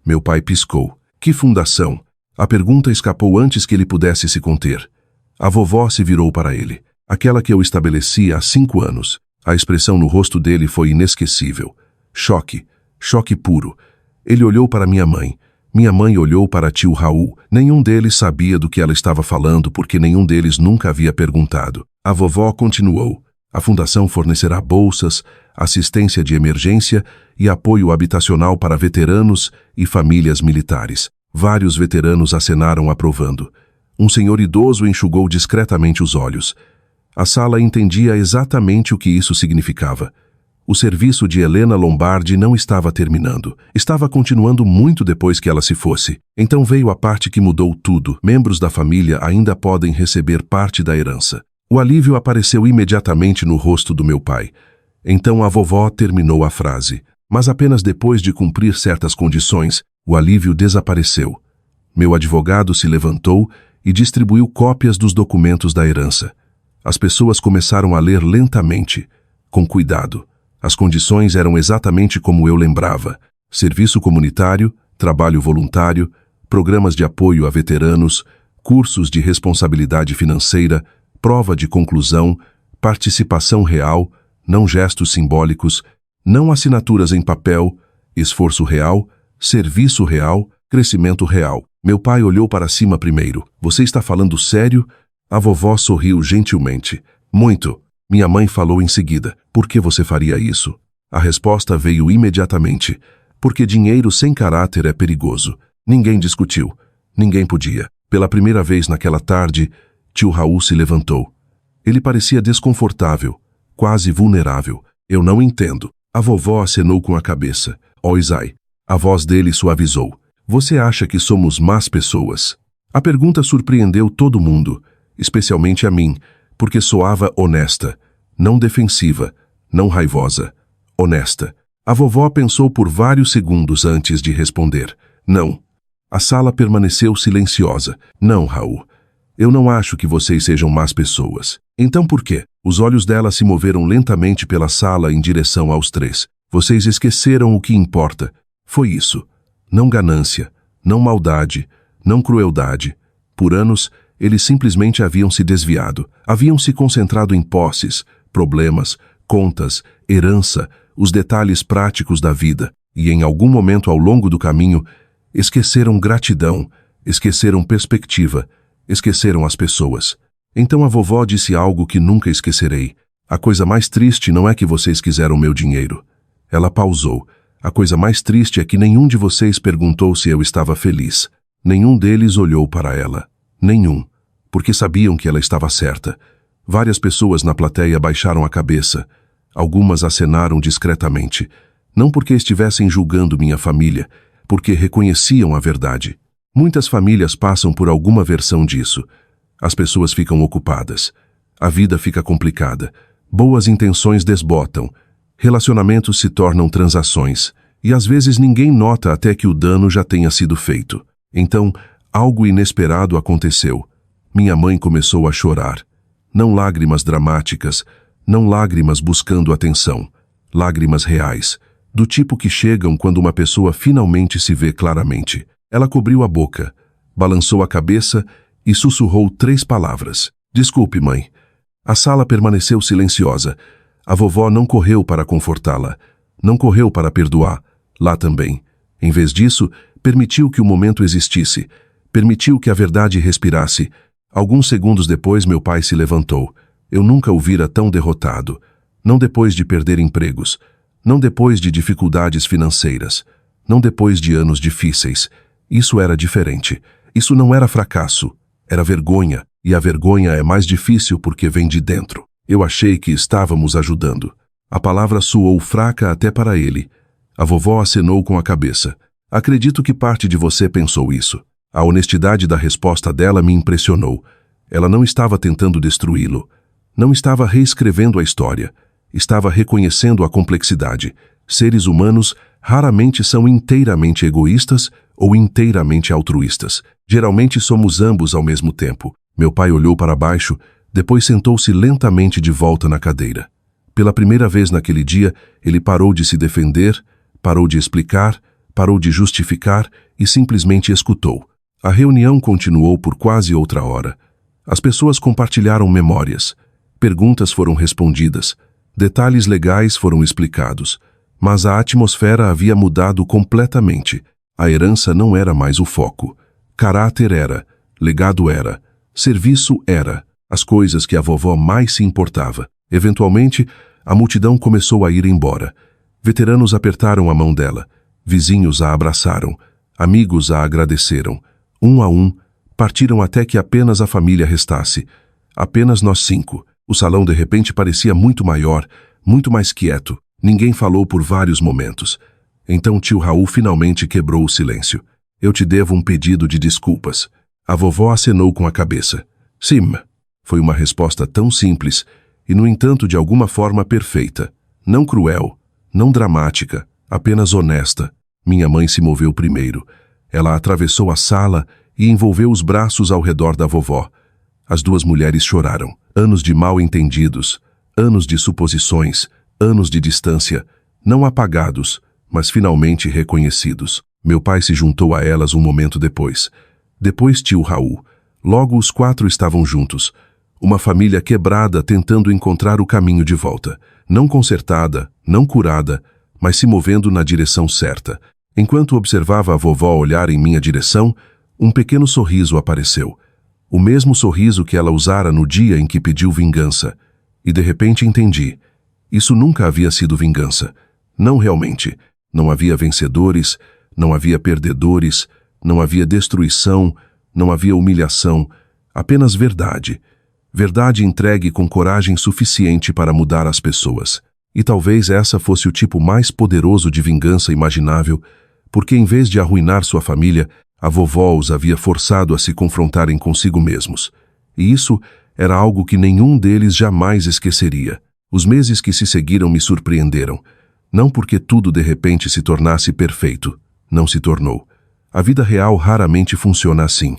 Meu pai piscou. Que fundação? A pergunta escapou antes que ele pudesse se conter. A vovó se virou para ele. Aquela que eu estabeleci há 5 anos. A expressão no rosto dele foi inesquecível. Choque. Choque puro. Ele olhou para minha mãe. Minha mãe olhou para tio Raul. Nenhum deles sabia do que ela estava falando porque nenhum deles nunca havia perguntado. A vovó continuou. A fundação fornecerá bolsas, assistência de emergência e apoio habitacional para veteranos e famílias militares. Vários veteranos acenaram aprovando. Um senhor idoso enxugou discretamente os olhos. A sala entendia exatamente o que isso significava. O serviço de Elena Lombardi não estava terminando. Estava continuando muito depois que ela se fosse. Então veio a parte que mudou tudo. Membros da família ainda podem receber parte da herança. O alívio apareceu imediatamente no rosto do meu pai. Então a vovó terminou a frase. Mas apenas depois de cumprir certas condições, o alívio desapareceu. Meu advogado se levantou e distribuiu cópias dos documentos da herança. As pessoas começaram a ler lentamente, com cuidado. As condições eram exatamente como eu lembrava. Serviço comunitário, trabalho voluntário, programas de apoio a veteranos, cursos de responsabilidade financeira, prova de conclusão, participação real, não gestos simbólicos, não assinaturas em papel, esforço real, serviço real, crescimento real. Meu pai olhou para cima primeiro. Você está falando sério? A vovó sorriu gentilmente. Muito. Minha mãe falou em seguida. Por que você faria isso? A resposta veio imediatamente. Porque dinheiro sem caráter é perigoso. Ninguém discutiu. Ninguém podia. Pela primeira vez naquela tarde, tio Raul se levantou. Ele parecia desconfortável, quase vulnerável. Eu não entendo. A vovó acenou com a cabeça. Isai. A voz dele suavizou. Você acha que somos más pessoas? A pergunta surpreendeu todo mundo, especialmente a mim, porque soava honesta, não defensiva, não raivosa. Honesta. A vovó pensou por vários segundos antes de responder. Não. A sala permaneceu silenciosa. Não, Raul. Eu não acho que vocês sejam más pessoas. Então por quê? Os olhos dela se moveram lentamente pela sala em direção aos 3. Vocês esqueceram o que importa. Foi isso. Não ganância, não maldade, não crueldade. Por anos, eles simplesmente haviam se desviado. Haviam se concentrado em posses, problemas, contas, herança, os detalhes práticos da vida. E em algum momento ao longo do caminho, esqueceram gratidão, esqueceram perspectiva, esqueceram as pessoas. Então a vovó disse algo que nunca esquecerei. A coisa mais triste não é que vocês quiseram meu dinheiro. Ela pausou. A coisa mais triste é que nenhum de vocês perguntou se eu estava feliz. Nenhum deles olhou para ela. Nenhum. Porque sabiam que ela estava certa. Várias pessoas na plateia baixaram a cabeça. Algumas acenaram discretamente. Não porque estivessem julgando minha família, porque reconheciam a verdade. Muitas famílias passam por alguma versão disso. As pessoas ficam ocupadas. A vida fica complicada. Boas intenções desbotam. Relacionamentos se tornam transações. E às vezes ninguém nota até que o dano já tenha sido feito. Então, algo inesperado aconteceu. Minha mãe começou a chorar. Não lágrimas dramáticas, não lágrimas buscando atenção. Lágrimas reais, do tipo que chegam quando uma pessoa finalmente se vê claramente. Ela cobriu a boca, balançou a cabeça e sussurrou 3 palavras. Desculpe, mãe. A sala permaneceu silenciosa. A vovó não correu para confortá-la. Não correu para perdoar. Lá também. Em vez disso, permitiu que o momento existisse. Permitiu que a verdade respirasse. Alguns segundos depois, meu pai se levantou. Eu nunca o vira tão derrotado. Não depois de perder empregos. Não depois de dificuldades financeiras. Não depois de anos difíceis. Isso era diferente. Isso não era fracasso. Era vergonha. E a vergonha é mais difícil porque vem de dentro. Eu achei que estávamos ajudando. A palavra soou fraca até para ele. A vovó acenou com a cabeça. Acredito que parte de você pensou isso. A honestidade da resposta dela me impressionou. Ela não estava tentando destruí-lo. Não estava reescrevendo a história. Estava reconhecendo a complexidade. Seres humanos raramente são inteiramente egoístas ou inteiramente altruístas. Geralmente somos ambos ao mesmo tempo. Meu pai olhou para baixo, depois sentou-se lentamente de volta na cadeira. Pela primeira vez naquele dia, ele parou de se defender, parou de explicar, parou de justificar e simplesmente escutou. A reunião continuou por quase outra hora. As pessoas compartilharam memórias. Perguntas foram respondidas. Detalhes legais foram explicados. Mas a atmosfera havia mudado completamente. A herança não era mais o foco. Caráter era. Legado era. Serviço era. As coisas que a vovó mais se importava. Eventualmente, a multidão começou a ir embora. Veteranos apertaram a mão dela. Vizinhos a abraçaram. Amigos a agradeceram. Um a um, partiram até que apenas a família restasse. Apenas nós 5. O salão de repente parecia muito maior, muito mais quieto. Ninguém falou por vários momentos. Então tio Raul finalmente quebrou o silêncio. Eu te devo um pedido de desculpas. A vovó acenou com a cabeça. Sim. Foi uma resposta tão simples e, no entanto, de alguma forma perfeita. Não cruel, não dramática, apenas honesta. Minha mãe se moveu primeiro. Ela atravessou a sala e envolveu os braços ao redor da vovó. As 2 mulheres choraram. Anos de mal-entendidos, anos de suposições, anos de distância, não apagados, mas finalmente reconhecidos. Meu pai se juntou a elas um momento depois. Depois tio Raul. Logo os 4 estavam juntos. Uma família quebrada tentando encontrar o caminho de volta. Não consertada, não curada, mas se movendo na direção certa. Enquanto observava a vovó olhar em minha direção, um pequeno sorriso apareceu. O mesmo sorriso que ela usara no dia em que pediu vingança. E de repente entendi. Isso nunca havia sido vingança. Não realmente. Não havia vencedores, não havia perdedores, não havia destruição, não havia humilhação. Apenas verdade. Verdade entregue com coragem suficiente para mudar as pessoas. E talvez essa fosse o tipo mais poderoso de vingança imaginável, porque em vez de arruinar sua família, a vovó os havia forçado a se confrontarem consigo mesmos. E isso era algo que nenhum deles jamais esqueceria. Os meses que se seguiram me surpreenderam. Não porque tudo de repente se tornasse perfeito. Não se tornou. A vida real raramente funciona assim.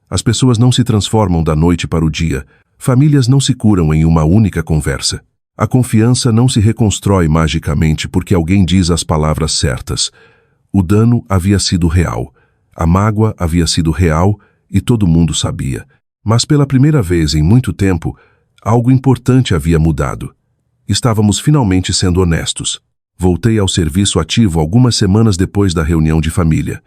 As pessoas não se transformam da noite para o dia. Famílias não se curam em uma única conversa. A confiança não se reconstrói magicamente porque alguém diz as palavras certas. O dano havia sido real. A mágoa havia sido real e todo mundo sabia. Mas pela primeira vez em muito tempo, algo importante havia mudado. Estávamos finalmente sendo honestos. Voltei ao serviço ativo algumas semanas depois da reunião de família.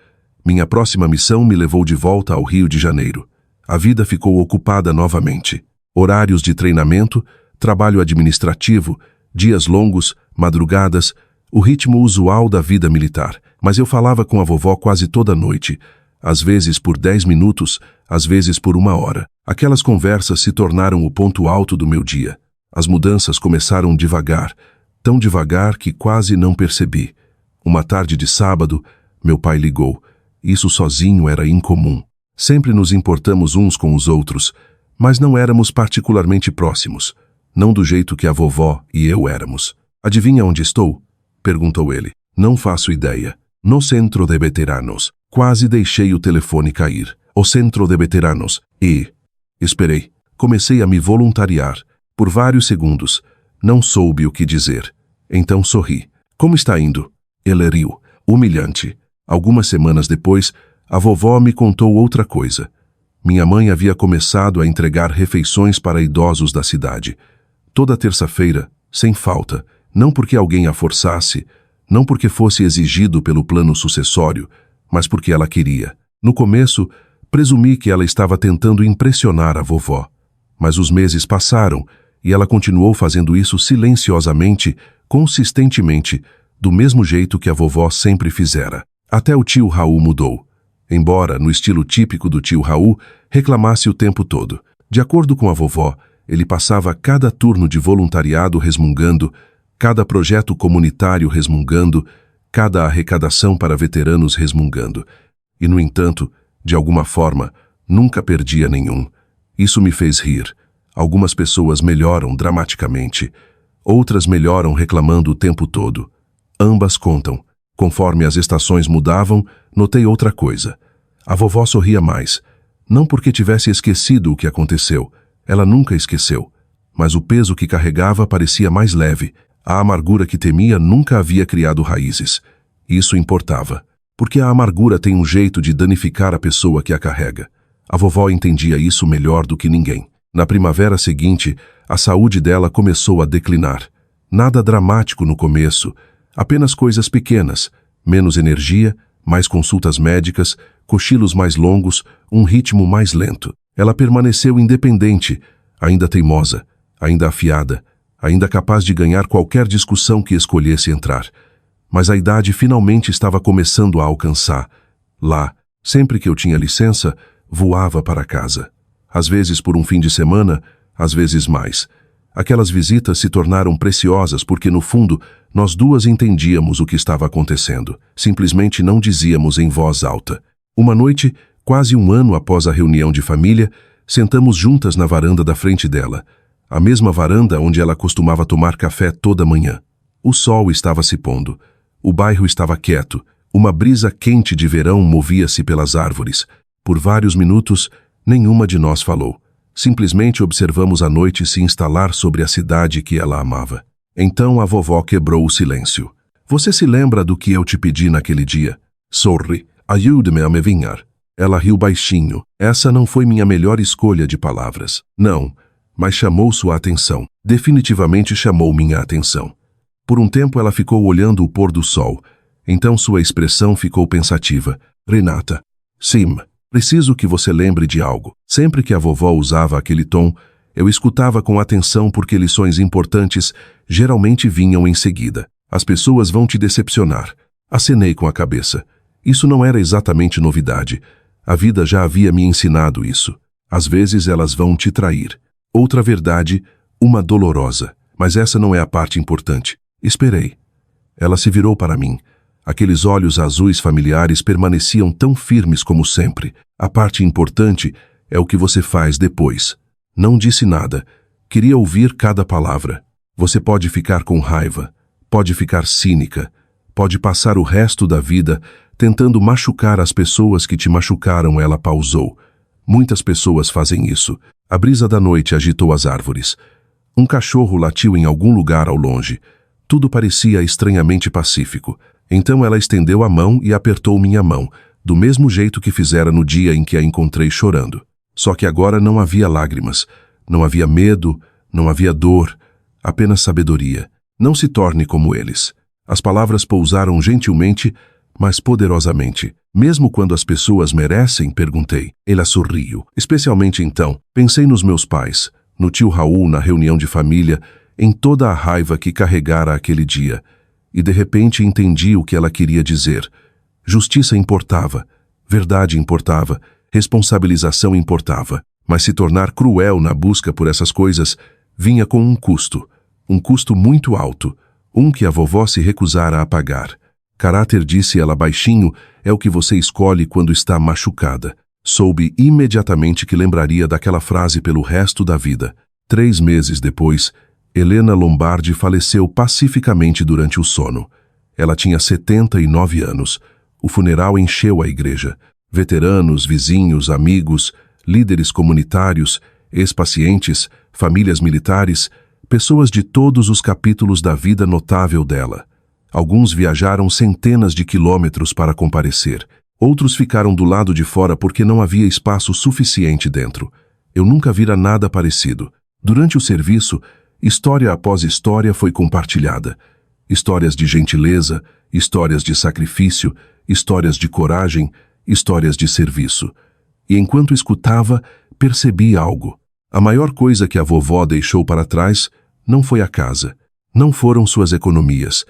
Minha próxima missão me levou de volta ao Rio de Janeiro. A vida ficou ocupada novamente. Horários de treinamento, trabalho administrativo, dias longos, madrugadas, o ritmo usual da vida militar. Mas eu falava com a vovó quase toda noite, às vezes por 10 minutos, às vezes por 1 hora. Aquelas conversas se tornaram o ponto alto do meu dia. As mudanças começaram devagar, tão devagar que quase não percebi. Uma tarde de sábado, meu pai ligou. Isso sozinho era incomum. Sempre nos importamos uns com os outros, mas não éramos particularmente próximos. Não do jeito que a vovó e eu éramos. Adivinha onde estou? Perguntou ele. Não faço ideia. No centro de veteranos. Quase deixei o telefone cair. O centro de veteranos. E... Esperei. Comecei a me voluntariar. Por vários segundos. Não soube o que dizer. Então sorri. Como está indo? Ele riu. Humilhante. Algumas semanas depois, a vovó me contou outra coisa. Minha mãe havia começado a entregar refeições para idosos da cidade. Toda terça-feira, sem falta, não porque alguém a forçasse, não porque fosse exigido pelo plano sucessório, mas porque ela queria. No começo, presumi que ela estava tentando impressionar a vovó. Mas os meses passaram e ela continuou fazendo isso silenciosamente, consistentemente, do mesmo jeito que a vovó sempre fizera. Até o tio Raul mudou. Embora, no estilo típico do tio Raul, reclamasse o tempo todo. De acordo com a vovó, ele passava cada turno de voluntariado resmungando, cada projeto comunitário resmungando, cada arrecadação para veteranos resmungando. E, no entanto, de alguma forma, nunca perdia nenhum. Isso me fez rir. Algumas pessoas melhoram dramaticamente. Outras melhoram reclamando o tempo todo. Ambas contam. Conforme as estações mudavam, notei outra coisa. A vovó sorria mais. Não porque tivesse esquecido o que aconteceu. Ela nunca esqueceu. Mas o peso que carregava parecia mais leve. A amargura que temia nunca havia criado raízes. Isso importava. Porque a amargura tem um jeito de danificar a pessoa que a carrega. A vovó entendia isso melhor do que ninguém. Na primavera seguinte, a saúde dela começou a declinar. Nada dramático no começo, apenas coisas pequenas, menos energia, mais consultas médicas, cochilos mais longos, um ritmo mais lento. Ela permaneceu independente, ainda teimosa, ainda afiada, ainda capaz de ganhar qualquer discussão que escolhesse entrar. Mas a idade finalmente estava começando a alcançar. Lá, sempre que eu tinha licença, voava para casa. Às vezes por um fim de semana, às vezes mais. Aquelas visitas se tornaram preciosas porque, no fundo, nós duas entendíamos o que estava acontecendo. Simplesmente não dizíamos em voz alta. Uma noite, quase um ano após a reunião de família, sentamos juntas na varanda da frente dela. A mesma varanda onde ela costumava tomar café toda manhã. O sol estava se pondo. O bairro estava quieto. Uma brisa quente de verão movia-se pelas árvores. Por vários minutos, nenhuma de nós falou. Simplesmente observamos a noite se instalar sobre a cidade que ela amava. Então a vovó quebrou o silêncio. Você se lembra do que eu te pedi naquele dia? Sorri, ajude-me a me vingar. Ela riu baixinho. Essa não foi minha melhor escolha de palavras. Não, mas chamou sua atenção. Definitivamente chamou minha atenção. Por um tempo ela ficou olhando o pôr do sol. Então sua expressão ficou pensativa. Renata. Sim. Preciso que você lembre de algo. Sempre que a vovó usava aquele tom, eu escutava com atenção porque lições importantes geralmente vinham em seguida. As pessoas vão te decepcionar. Acenei com a cabeça. Isso não era exatamente novidade. A vida já havia me ensinado isso. Às vezes elas vão te trair. Outra verdade, uma dolorosa. Mas essa não é a parte importante. Esperei. Ela se virou para mim. Aqueles olhos azuis familiares permaneciam tão firmes como sempre. A parte importante é o que você faz depois. Não disse nada. Queria ouvir cada palavra. Você pode ficar com raiva, pode ficar cínica, pode passar o resto da vida tentando machucar as pessoas que te machucaram. Ela pausou. Muitas pessoas fazem isso. A brisa da noite agitou as árvores. Um cachorro latiu em algum lugar ao longe. Tudo parecia estranhamente pacífico. Então ela estendeu a mão e apertou minha mão, do mesmo jeito que fizera no dia em que a encontrei chorando. Só que agora não havia lágrimas, não havia medo, não havia dor, apenas sabedoria. Não se torne como eles. As palavras pousaram gentilmente, mas poderosamente. Mesmo quando as pessoas merecem, perguntei. Ela sorriu. Especialmente então, pensei nos meus pais, no tio Raul na reunião de família, em toda a raiva que carregara aquele dia. E de repente entendi o que ela queria dizer. Justiça importava, verdade importava, responsabilização importava, mas se tornar cruel na busca por essas coisas vinha com um custo muito alto, um que a vovó se recusara a pagar. Caráter, disse ela baixinho, é o que você escolhe quando está machucada. Soube imediatamente que lembraria daquela frase pelo resto da vida. 3 meses depois, Elena Lombardi faleceu pacificamente durante o sono. Ela tinha 79 anos. O funeral encheu a igreja. Veteranos, vizinhos, amigos, líderes comunitários, ex-pacientes, famílias militares, pessoas de todos os capítulos da vida notável dela. Alguns viajaram centenas de quilômetros para comparecer. Outros ficaram do lado de fora porque não havia espaço suficiente dentro. Eu nunca vira nada parecido. Durante o serviço, história após história foi compartilhada. Histórias de gentileza, histórias de sacrifício, histórias de coragem, histórias de serviço. E enquanto escutava, percebi algo. A maior coisa que a vovó deixou para trás não foi a casa, não foram suas economias,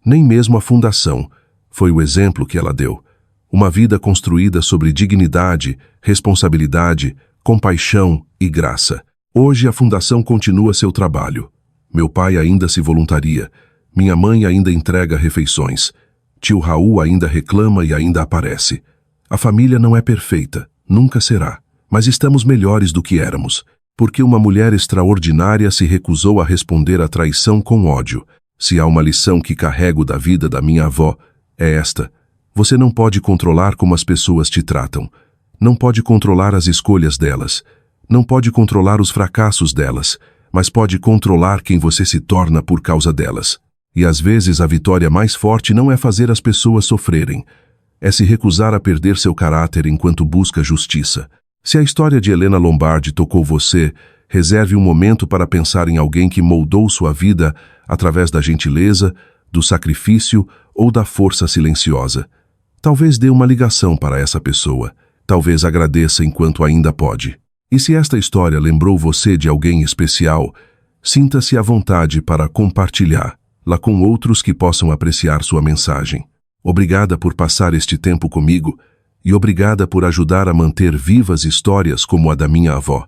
nem mesmo a fundação. Foi o exemplo que ela deu. Uma vida construída sobre dignidade, responsabilidade, compaixão e graça. Hoje a fundação continua seu trabalho. Meu pai ainda se voluntaria. Minha mãe ainda entrega refeições. Tio Raul ainda reclama e ainda aparece. A família não é perfeita, nunca será. Mas estamos melhores do que éramos. Porque uma mulher extraordinária se recusou a responder à traição com ódio. Se há uma lição que carrego da vida da minha avó, é esta. Você não pode controlar como as pessoas te tratam. Não pode controlar as escolhas delas. Não pode controlar os fracassos delas. Mas pode controlar quem você se torna por causa delas. E às vezes a vitória mais forte não é fazer as pessoas sofrerem. É se recusar a perder seu caráter enquanto busca justiça. Se a história de Helena Lombardi tocou você, reserve um momento para pensar em alguém que moldou sua vida através da gentileza, do sacrifício ou da força silenciosa. Talvez dê uma ligação para essa pessoa. Talvez agradeça enquanto ainda pode. E se esta história lembrou você de alguém especial, sinta-se à vontade para compartilhá-la com outros que possam apreciar sua mensagem. Obrigada por passar este tempo comigo e obrigada por ajudar a manter vivas histórias como a da minha avó.